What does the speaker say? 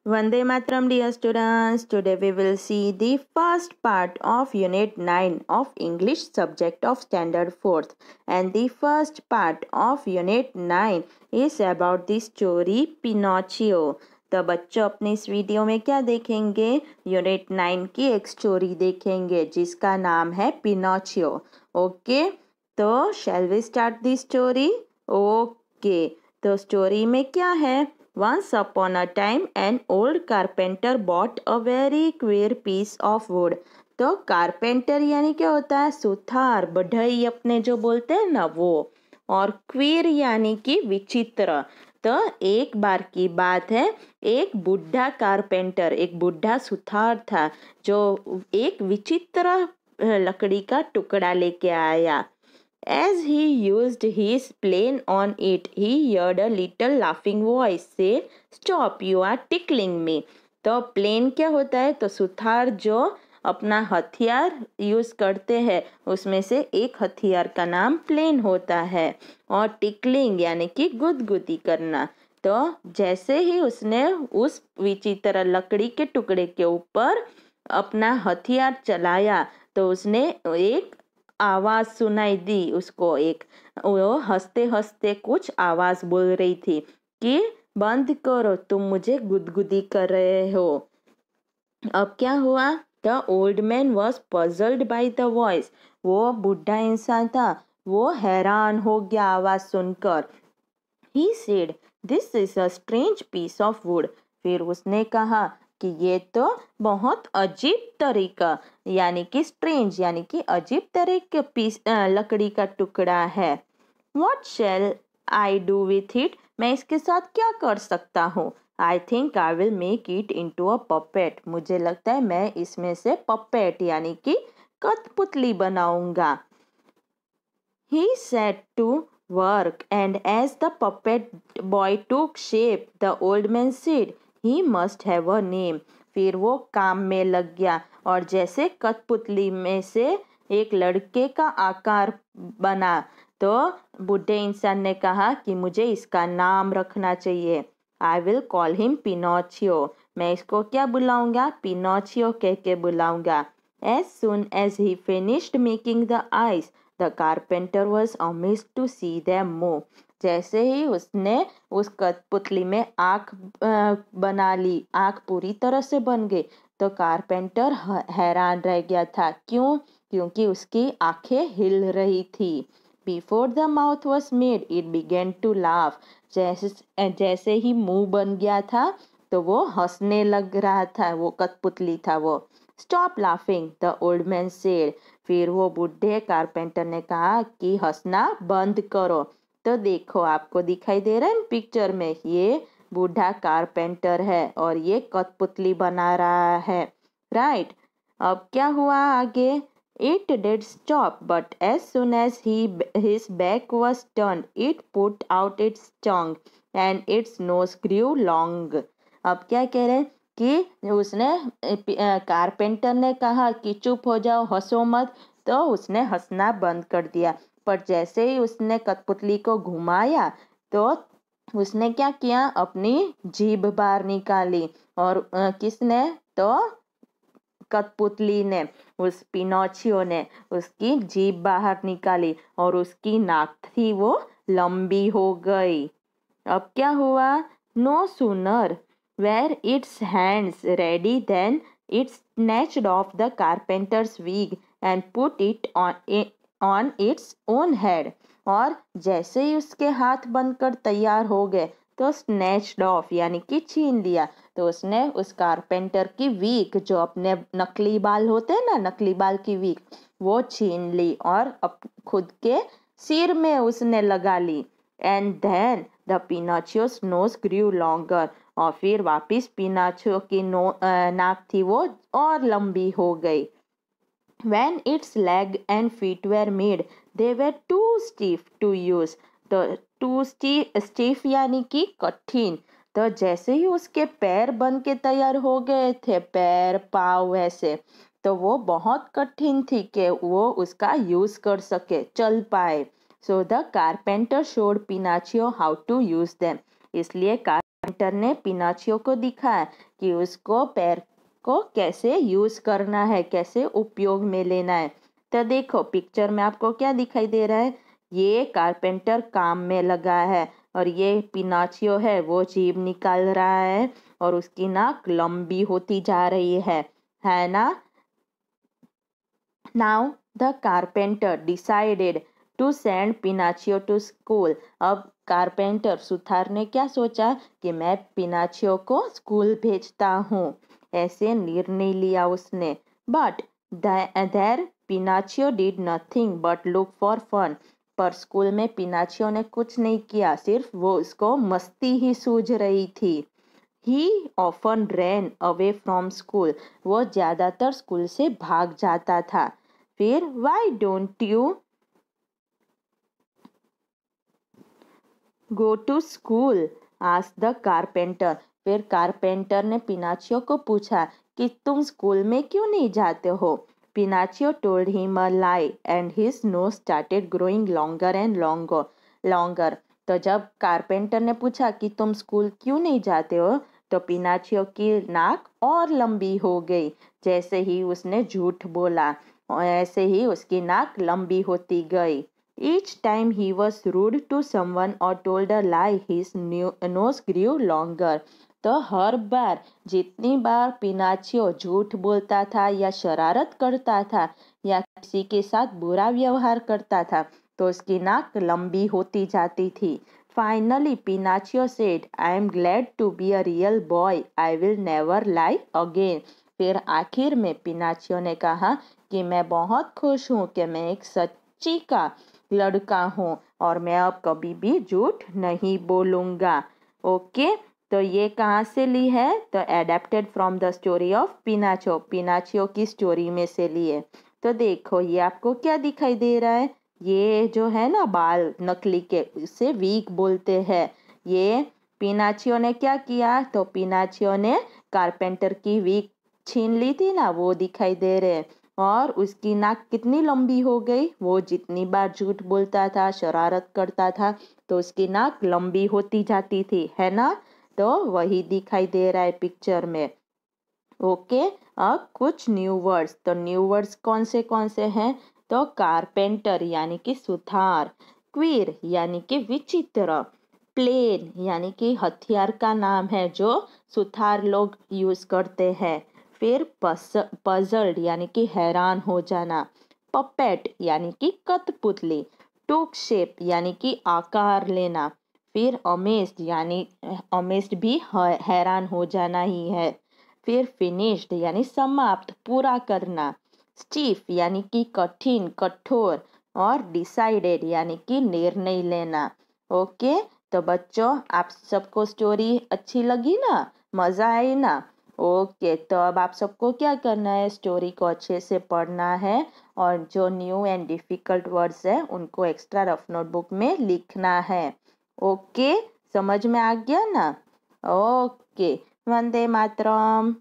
Vande Mataram, dear students. Today we will see the first part of Unit 9 of English subject of Standard 4th. And the first part of Unit 9 is about the story Pinocchio. तो बच्चों अपने इस video में क्या देखेंगे? Unit 9 की एक story देखेंगे जिसका नाम है पिनोचियो. ओके, तो shall we start the story? Okay, तो स्टोरी में क्या है? Once upon a time, an old carpenter bought a very queer piece of wood. तो कारपेंटर यानी क्या होता है? सुथार, बढ़ई अपने जो बोलते हैं ना वो. और क्वीर यानी कि विचित्र. तो एक बार की बात है, एक बुढ़ा कारपेंटर, एक बुढ़ा सुथार था जो एक विचित्र लकड़ी का टुकड़ा लेके आया. As he used his plane on it, he heard a little laughing voice say, "Stop! You are tickling me." तो प्लेन क्या होता है? तो सुथार जो अपना हथियार यूज करते हैं उसमें से एक हथियार का नाम प्लेन होता है. और टिकलिंग यानी कि गुदगुदी करना. तो जैसे ही उसने उस विचित्र लकड़ी के टुकड़े के ऊपर अपना हथियार चलाया तो उसने एक आवाज सुनाई दी उसको. एक वो हंसते हंसते कुछ आवाज बोल रही थी कि बंद करो, तुम मुझे गुदगुदी कर रहे हो. अब क्या हुआ? The old man was puzzled by the voice. वो बुढ़ा इंसान था, वो हैरान हो गया आवाज सुनकर. He said, this is a strange piece of wood. फिर उसने कहा कि ये तो बहुत अजीब तरीका यानी कि स्ट्रेंज यानी कि अजीब तरह के पीस लकड़ी का टुकड़ा है. What shall I do with it? मैं इसके साथ क्या कर सकता हूँ? I think I will make it into a puppet. मुझे लगता है मैं इसमें से puppet यानी कि कठपुतली बनाऊंगा. He set to work, and as the puppet boy took shape, the old man said, "He must have a name." फिर वो काम में लग गया और जैसे कठपुतली में से एक लड़के का आकार बना तो बूढ़े इंसान ने कहा कि मुझे इसका नाम रखना चाहिए. I will call him Pinocchio. मैं इसको क्या बुलाऊंगा? पिनोचियो कह के बुलाऊंगा. As soon as he finished making the eyes, the carpenter was amazed to see them move. जैसे ही उसने उस कठपुतली में आँख बना ली, आँख पूरी तरह से बन गई, तो कारपेंटर हैरान रह गया था. क्यों? क्योंकि उसकी आंखें हिल रही थी. Before the mouth was made it began to laugh. जैसे ही मुंह बन गया था तो वो हंसने लग रहा था. वो कठपुतली था वो. Stop laughing, the old man said. फिर वो बूढ़े कारपेंटर ने कहा कि हंसना बंद करो. तो देखो, आपको दिखाई दे रहा है पिक्चर में, ये बूढ़ा कारपेंटर है और ये कठपुतली बना रहा है. राइट. अब क्या हुआ आगे? It did stop, but as soon as his back was turned, it put out its tongue and its nose grew long. अब क्या कह रहे हैं कि उसने कारपेंटर ने कहा कि चुप हो जाओ, हंसो मत, तो उसने हंसना बंद कर दिया. पर जैसे ही उसने कठपुतली को घुमाया तो उसने क्या किया? अपनी जीभ बाहर निकाली. और किसने? तो कठपुतली ने, उस पिनोचियो ने उसकी जीभ बाहर निकाली और उसकी नाक थी वो लंबी हो गई. अब क्या हुआ? No sooner were its hands ready then it snatched off the carpenter's wig and put it on its own head. और जैसे ही उसके हाथ बनकर तैयार हो गए तो स्नैच्ड ऑफ यानी कि छीन लिया. तो उसने उस कारपेंटर की वीक, जो अपने नकली बाल होते हैं ना, नकली बाल की वीक, वो छीन ली और खुद के सिर में उसने लगा ली. And then the Pinocchio's nose grew longer. और फिर वापिस पिनोचियो की नाक थी वो और लंबी हो गई. When its leg and feet were made, they were too stiff to use. तो टू स्टीफ यानी कि कठिन. तो जैसे ही उसके पैर बन के तैयार हो गए थे, पैर पाँव वैसे, तो वो बहुत कठिन थी कि वो उसका यूज कर सके, चल पाए. So the carpenter showed Pinocchio how to use them. इसलिए कारपेंटर कारपेंटर ने पिनाचियो को दिखाया कि उसको पैर को कैसे यूज करना है, कैसे उपयोग में लेना है। तो देखो पिक्चर में आपको क्या दिखाई दे रहा है, ये कारपेंटर काम में लगा है और ये पिनाचियो है वो जीभ निकाल रहा है और उसकी नाक लंबी होती जा रही है ना। Now the carpenter decided to send Pinocchio to school. अब कारपेंटर सुथार ने क्या सोचा कि मैं पिनाचियो को स्कूल भेजता हूँ, ऐसे निर्णय लिया उसने। But there Pinocchio did nothing but look for fun. पर स्कूल में पिनाचियो ने कुछ नहीं किया, सिर्फ वो उसको मस्ती ही सूझ रही थी। He often ran away from school. वो ज्यादातर स्कूल से भाग जाता था। फिर why don't you go to school? asked the carpenter. फिर कारपेंटर ने पिनाचियो को पूछा कि तुम स्कूल में क्यों नहीं जाते हो। पिनाचियो told him a lie and his nose started growing longer and longer. तो जब कारपेंटर ने पूछा कि तुम स्कूल क्यों नहीं जाते हो, तो पिनाचियो की नाक और लंबी हो गई। जैसे ही उसने झूठ बोला ऐसे ही उसकी नाक लंबी होती गई। Each time he was rude to someone or told a lie, his nose grew longer. तो हर बार जितनी बार पिनाचियो झूठ बोलता था या शरारत करता था या किसी के साथ बुरा व्यवहार करता था, तो उसकी नाक लंबी होती जाती थी। Finally, Pinocchio said, I am glad to be a real boy. I will never lie again. फिर आखिर में पिनाचियो ने कहा कि मैं बहुत खुश हूँ कि मैं एक सच्ची का लड़का हूँ और मैं अब कभी भी झूठ नहीं बोलूँगा। ओके, तो ये कहाँ से ली है, तो adapted from the story of Pinocchio, Pinocchio की स्टोरी में से लिए। तो देखो ये आपको क्या दिखाई दे रहा है, ये जो है ना बाल नकली के, इसे वीक बोलते हैं। ये पिनाचियो ने क्या किया, तो पिनाचियो ने कारपेंटर की वीक छीन ली थी ना, वो दिखाई दे रहे। और उसकी नाक कितनी लंबी हो गई, वो जितनी बार झूठ बोलता था शरारत करता था तो उसकी नाक लंबी होती जाती थी, है ना। तो वही दिखाई दे रहा है पिक्चर में। ओके, अब कुछ न्यू वर्ड्स। तो न्यू वर्ड्स कौन से हैं, तो कारपेंटर यानी कि सुथार, क्वीर यानी कि विचित्र, प्लेन यानी कि हथियार का नाम है जो सुथार लोग यूज करते हैं। फिर पजल्ड यानी कि हैरान हो जाना, पपेट यानी कि कठपुतली, टूक शेप यानी कि आकार लेना। फिर अमेज्ड यानी अमेज्ड भी हैरान हो जाना ही है। फिर फिनिश्ड यानी समाप्त, पूरा करना। स्टीफ यानी कि कठिन, कठोर। और डिसाइडेड यानी कि निर्णय लेना। ओके, तो बच्चों आप सबको स्टोरी अच्छी लगी ना, मज़ा आई ना। ओके, तो अब आप सबको क्या करना है, स्टोरी को अच्छे से पढ़ना है और जो न्यू एंड डिफ़िकल्ट वर्ड्स है उनको एक्स्ट्रा रफ नोटबुक में लिखना है। ओके, समझ में आ गया ना। ओके, वंदे मातरम।